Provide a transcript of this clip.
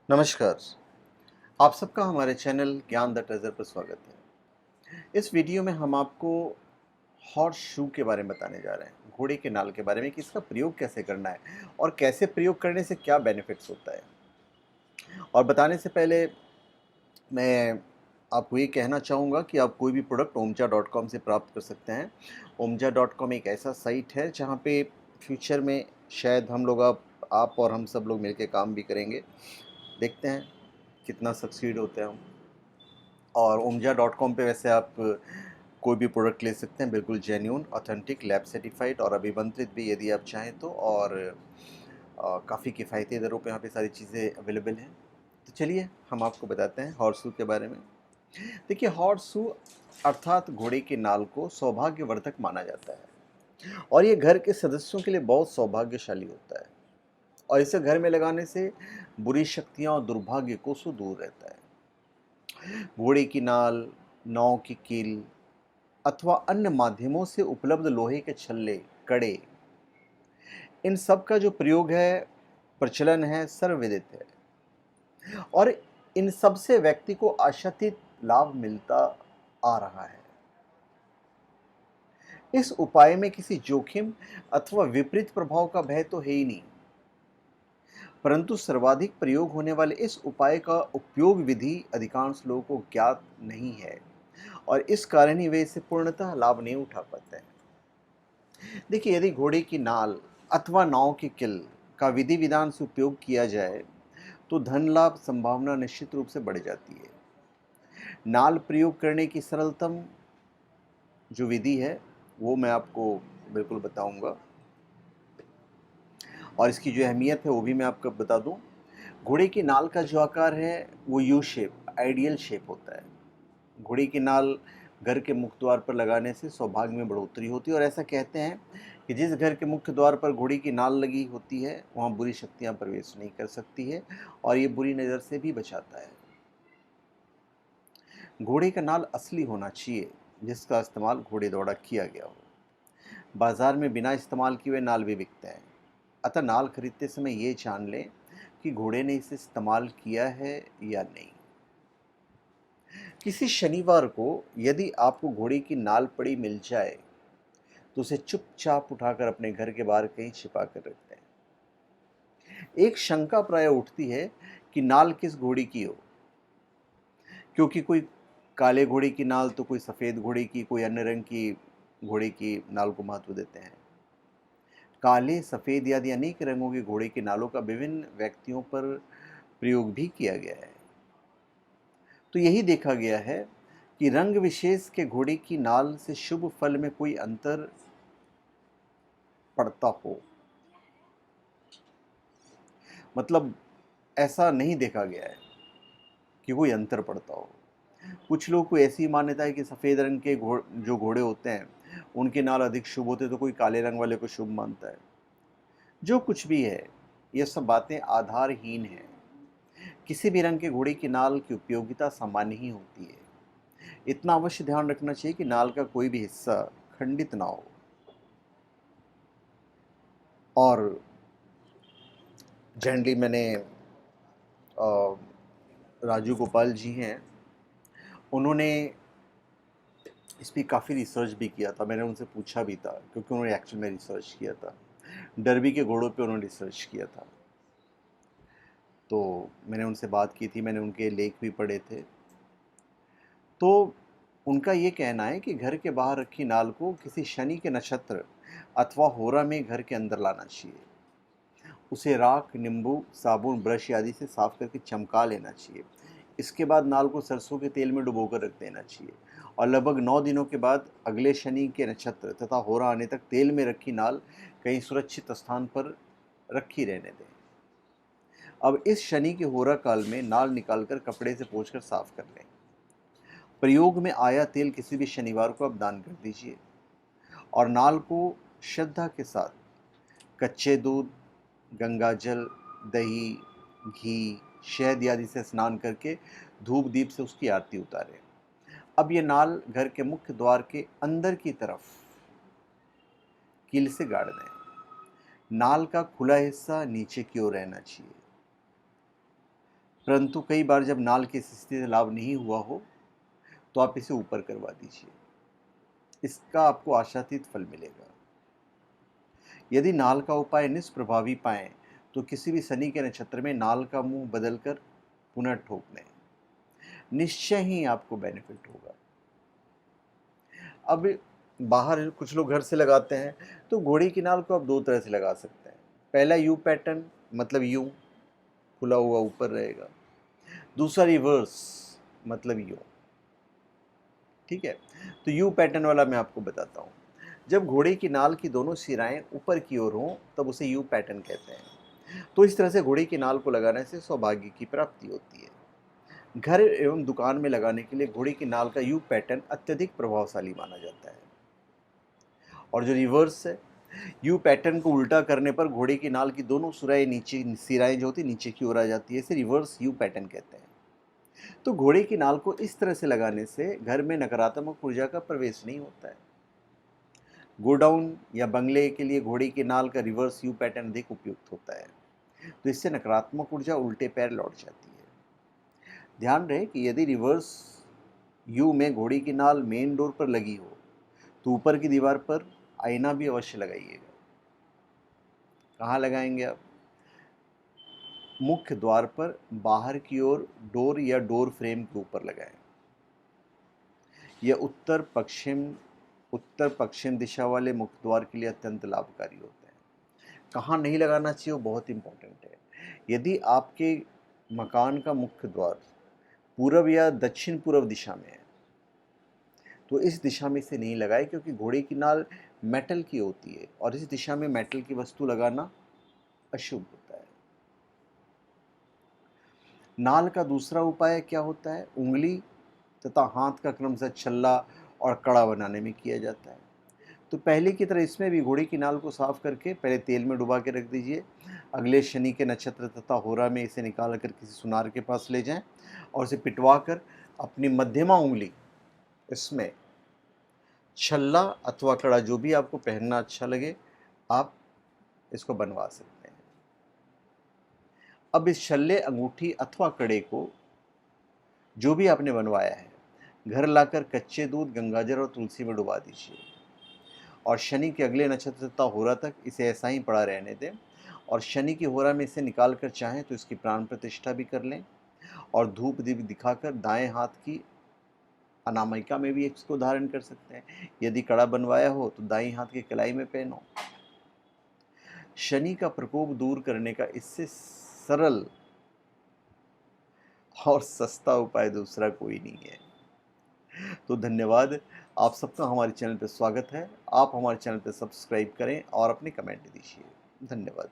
नमस्कार। आप सबका हमारे चैनल ज्ञान द ट्रेजर पर स्वागत है। इस वीडियो में हम आपको हॉर्स शू के बारे में बताने जा रहे हैं, घोड़े के नाल के बारे में कि इसका प्रयोग कैसे करना है और कैसे प्रयोग करने से क्या बेनिफिट्स होता है। और बताने से पहले मैं आपको ये कहना चाहूँगा कि आप कोई भी प्रोडक्ट ओमजा डॉट कॉम से प्राप्त कर सकते हैं। ओमजा डॉट कॉम एक ऐसा साइट है जहाँ पे फ्यूचर में शायद हम लोग आप और हम सब लोग मिलके काम भी करेंगे। देखते हैं कितना सक्सीड होते हैं हम। और ओमजा डॉट कॉम पे वैसे आप कोई भी प्रोडक्ट ले सकते हैं, बिल्कुल जेन्युइन, ऑथेंटिक, लैब सर्टिफाइड और अभिमंत्रित भी यदि आप चाहें तो। और काफ़ी किफ़ायती दरों पे यहाँ पे सारी चीज़ें अवेलेबल हैं। तो चलिए हम आपको बताते हैं हॉर्सू के बारे में। देखिए, हॉर्सू अर्थात घोड़े की नाल को सौभाग्यवर्धक माना जाता है और ये घर के सदस्यों के लिए बहुत सौभाग्यशाली होता है और इसे घर में लगाने से बुरी शक्तियाँ और दुर्भाग्य को से दूर रहता है। घोड़े की नाल, नाव की कील अथवा अन्य माध्यमों से उपलब्ध लोहे के छल्ले, कड़े, इन सब का जो प्रयोग है, प्रचलन है, सर्वविदित है और इन सब से व्यक्ति को आशातीत लाभ मिलता आ रहा है। इस उपाय में किसी जोखिम अथवा विपरीत प्रभाव का भय तो है ही नहीं, परंतु सर्वाधिक प्रयोग होने वाले इस उपाय का उपयोग विधि अधिकांश लोगों को ज्ञात नहीं है और इस कारण ही वे इसे पूर्णतः लाभ नहीं उठा पाते हैं। देखिए, यदि घोड़े की नाल अथवा नाव की किल का विधि विधान से उपयोग किया जाए तो धन लाभ संभावना निश्चित रूप से बढ़ जाती है। नाल प्रयोग करने की सरलतम जो विधि है वो मैं आपको बिल्कुल बताऊंगा और इसकी जो अहमियत है वो भी मैं आपको बता दूं। घोड़े की नाल का जो आकार है वो यू शेप, आइडियल शेप होता है। घोड़े की नाल घर के मुख्य द्वार पर लगाने से सौभाग्य में बढ़ोतरी होती है और ऐसा कहते हैं कि जिस घर के मुख्य द्वार पर घोड़े की नाल लगी होती है वहाँ बुरी शक्तियाँ प्रवेश नहीं कर सकती है और ये बुरी नज़र से भी बचाता है। घोड़े का नाल असली होना चाहिए जिसका इस्तेमाल घोड़े द्वारा किया गया हो। बाजार में बिना इस्तेमाल किए हुए नाल भी बिकते हैं, अतः नाल खरीदते समय ये जान लें कि घोड़े ने इसे इस्तेमाल किया है या नहीं। किसी शनिवार को यदि आपको घोड़े की नाल पड़ी मिल जाए तो उसे चुपचाप उठाकर अपने घर के बाहर कहीं छिपा कर रख दें। एक शंका प्राय उठती है कि नाल किस घोड़ी की हो, क्योंकि कोई काले घोड़े की नाल तो कोई सफ़ेद घोड़े की, कोई अन्य रंग की घोड़े की नाल को महत्व देते हैं। काले, सफ़ेद आदि अनेक रंगों के घोड़े की नालों का विभिन्न व्यक्तियों पर प्रयोग भी किया गया है। तो यही देखा गया है कि रंग विशेष के घोड़े की नाल से शुभ फल में कोई अंतर पड़ता हो, मतलब ऐसा नहीं देखा गया है कि कोई अंतर पड़ता हो। कुछ लोग को ऐसी मान्यता है कि सफ़ेद रंग के जो घोड़े होते हैं उनके नाल अधिक शुभ होते, तो कोई काले रंग वाले को शुभ मानता है। जो कुछ भी है, ये सब बातें आधारहीन हैं। किसी भी रंग के घोड़े की नाल की उपयोगिता सामान्य ही होती है। इतना अवश्य ध्यान रखना चाहिए कि नाल का कोई भी हिस्सा खंडित ना हो। और जनरली मैंने राजू गोपाल जी हैं, उन्होंने इस पर काफ़ी रिसर्च भी किया था। मैंने उनसे पूछा भी था क्योंकि उन्होंने एक्चुअल में रिसर्च किया था। डर्बी के घोड़ों पे उन्होंने रिसर्च किया था, तो मैंने उनसे बात की थी, मैंने उनके लेख भी पढ़े थे। तो उनका ये कहना है कि घर के बाहर रखी नाल को किसी शनि के नक्षत्र अथवा होरा में घर के अंदर लाना चाहिए। उसे राख, नींबू, साबुन, ब्रश आदि से साफ करके चमका लेना चाहिए। इसके बाद नाल को सरसों के तेल में डुबोकर रख देना चाहिए और लगभग 9 दिनों के बाद अगले शनि के नक्षत्र तथा होरा आने तक तेल में रखी नाल कहीं सुरक्षित स्थान पर रखी रहने दें। अब इस शनि के होरा काल में नाल निकालकर कपड़े से पोंछकर साफ कर लें। प्रयोग में आया तेल किसी भी शनिवार को आप दान कर दीजिए और नाल को श्रद्धा के साथ कच्चे दूध, गंगाजल, दही, घी, शहद आदि से स्नान करके धूप दीप से उसकी आरती उतारें। अब ये नाल घर के मुख्य द्वार के अंदर की तरफ कील से गाड़ दें। नाल का खुला हिस्सा नीचे की ओर रहना चाहिए। परंतु कई बार जब नाल की स्थिति से लाभ नहीं हुआ हो तो आप इसे ऊपर करवा दीजिए, इसका आपको आशातीत फल मिलेगा। यदि नाल का उपाय निष्प्रभावी पाएं तो किसी भी शनि के नक्षत्र में नाल का मुंह बदलकर पुनः ठोक लें, निश्चय ही आपको बेनिफिट होगा। अब बाहर कुछ लोग घर से लगाते हैं, तो घोड़ी की नाल को आप दो तरह से लगा सकते हैं। पहला यू पैटर्न, मतलब यूं खुला हुआ ऊपर रहेगा। दूसरा रिवर्स, मतलब यूं। ठीक है, तो यू पैटर्न वाला मैं आपको बताता हूँ। जब घोड़े की नाल की दोनों सिराएं ऊपर की ओर हों तब उसे यू पैटर्न कहते हैं। तो इस तरह से घोड़े की नाल को लगाने से सौभाग्य की प्राप्ति होती है। घर एवं दुकान में लगाने के लिए घोड़े की नाल का यू पैटर्न अत्यधिक प्रभावशाली माना जाता है। और जो रिवर्स है, यू पैटर्न को उल्टा करने पर घोड़े की नाल की दोनों सिराएं जो होती नीचे की ओर आ जाती है, इसे रिवर्स यू पैटर्न कहते हैं। तो घोड़े की नाल को इस तरह से लगाने से घर में नकारात्मक ऊर्जा का प्रवेश नहीं होता है। गोडाउन या बंगले के लिए घोड़े की नाल का रिवर्स यू पैटर्न अधिक उपयुक्त होता है, तो इससे नकारात्मक ऊर्जा उल्टे पैर लौट जाती है। ध्यान रहे कि यदि रिवर्स यू में घोड़ी की नाल मेन डोर पर लगी हो तो ऊपर की दीवार पर आईना भी अवश्य लगाइएगा। कहाँ लगाएंगे आप? मुख्य द्वार पर बाहर की ओर डोर या डोर फ्रेम के ऊपर लगाएं। यह उत्तर पश्चिम दिशा वाले मुख्य द्वार के लिए अत्यंत लाभकारी होता है। कहाँ नहीं लगाना चाहिए वो बहुत इंपॉर्टेंट है। यदि आपके मकान का मुख्य द्वार पूर्व या दक्षिण पूर्व दिशा में है तो इस दिशा में इसे नहीं लगाए, क्योंकि घोड़े की नाल मेटल की होती है और इस दिशा में मेटल की वस्तु लगाना अशुभ होता है। नाल का दूसरा उपाय क्या होता है? उंगली तथा हाथ का क्रमशः छल्ला और कड़ा बनाने में किया जाता है। तो पहले की तरह इसमें भी घोड़े की नाल को साफ करके पहले तेल में डुबा के रख दीजिए। अगले शनि के नक्षत्र तथा होरा में इसे निकाल कर किसी सुनार के पास ले जाएं और इसे पिटवा कर अपनी मध्यमा उंगली इसमें छल्ला अथवा कड़ा, जो भी आपको पहनना अच्छा लगे, आप इसको बनवा सकते हैं। अब इस छल्ले, अंगूठी अथवा कड़े को जो भी आपने बनवाया है घर लाकर कच्चे दूध, गंगाजल और तुलसी में डुबा दीजिए और शनि के अगले नक्षत्र तथा होरा तक इसे ऐसा ही पड़ा रहने दें। और शनि की होरा में इसे निकाल कर चाहें तो इसकी प्राण प्रतिष्ठा भी कर लें और धूप दीप दिखाकर दाएं हाथ की अनामिका में भी इसको धारण कर सकते हैं। यदि कड़ा बनवाया हो तो दाईं हाथ की कलाई में पहनो। शनि का प्रकोप दूर करने का इससे सरल और सस्ता उपाय दूसरा कोई नहीं है। तो धन्यवाद, आप सबका हमारे चैनल पर स्वागत है। आप हमारे चैनल पर सब्सक्राइब करें और अपने कमेंट दीजिए। धन्यवाद।